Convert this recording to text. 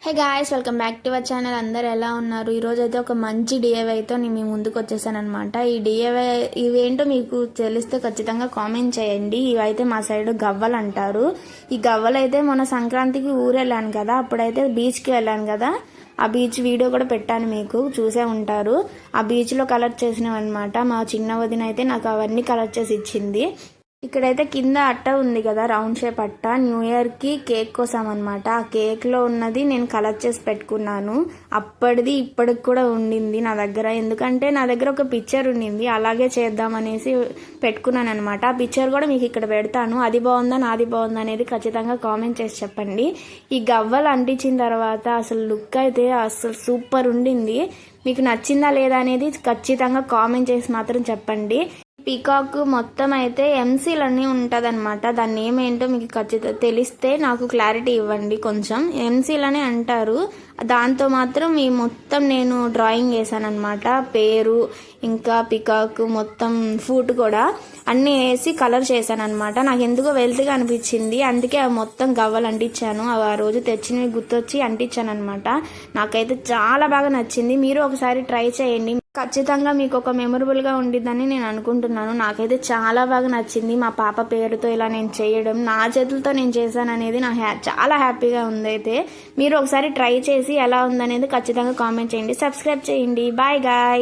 Hey guys, welcome back to our channel. అందరు ఎలా ఉన్నారు? ఈరోజు అయితే ఒక మంచి డిఐవైతో నేను మీ ముందుకు వచ్చేసాను అనమాట. ఈ డిఐవై ఇవేంటో మీకు తెలిస్తే ఖచ్చితంగా కామెంట్ చేయండి. ఇవైతే మా సైడ్ గవ్వలు అంటారు. ఈ గవ్వలు అయితే మొన్న సంక్రాంతికి ఊరు వెళ్ళాను కదా, అప్పుడైతే బీచ్కి వెళ్ళాను కదా, ఆ బీచ్ వీడియో కూడా పెట్టాను, మీకు చూసే ఉంటారు. ఆ బీచ్లో కలెక్ట్ చేసినవి అనమాట. మా చిన్న వదిన అయితే నాకు అవన్నీ కలెక్ట్ చేసి ఇచ్చింది. ఇక్కడైతే కింద అట్ట ఉంది కదా, రౌండ్ షేప్ అట్ట, న్యూ ఇయర్ కి కేక్ కోసం అనమాట. ఆ కేక్ లో ఉన్నది నేను కలెక్ట్ చేసి పెట్టుకున్నాను. అప్పటిది ఇప్పటికి కూడా ఉండింది నా దగ్గర, ఎందుకంటే నా దగ్గర ఒక పిక్చర్ ఉండింది, అలాగే చేద్దాం అనేసి పెట్టుకున్నాను అనమాట. ఆ పిక్చర్ కూడా మీకు ఇక్కడ పెడతాను. అది బాగుందా నాది బాగుందా అనేది ఖచ్చితంగా కామెంట్ చేసి చెప్పండి. ఈ గవ్వలు అంటించిన తర్వాత అసలు లుక్ అయితే అసలు సూపర్ ఉండింది. మీకు నచ్చిందా లేదా అనేది ఖచ్చితంగా కామెంట్ చేసి మాత్రం చెప్పండి. పీకాక్ మొత్తం అయితే ఎంసీలన్నీ ఉంటుంది అనమాట. దాన్ని ఏమేంటో మీకు ఖచ్చితంగా తెలిస్తే నాకు క్లారిటీ ఇవ్వండి. కొంచెం ఎంసీలని అంటారు. దాంతో మాత్రం ఈ మొత్తం నేను డ్రాయింగ్ వేసాను అనమాట. పేరు, ఇంకా పికాక్, మొత్తం ఫుట్ కూడా అన్నీ వేసి కలర్ చేశాను అనమాట. నాకు ఎందుకో వెల్త్గా అనిపించింది, అందుకే ఆ మొత్తం గవ్వలు అంటించాను. ఆ రోజు తెచ్చినవి గుర్తొచ్చి అంటించాను అనమాట. నాకైతే చాలా బాగా నచ్చింది. మీరు ఒకసారి ట్రై చేయండి, ఖచ్చితంగా మీకు ఒక మెమొరబుల్గా ఉండిద్దని నేను అనుకుంటున్నాను. నాకైతే చాలా బాగా నచ్చింది. మా పాప పేరుతో ఇలా నేను చేయడం, నా చేతులతో నేను చేశాను అనేది నాకు చాలా హ్యాపీగా ఉంది. అయితే మీరు ఒకసారి ట్రై చేసి ఎలా ఉందనేది ఖచ్చితంగా కామెంట్ చేయండి, సబ్స్క్రైబ్ చేయండి. Bye guy.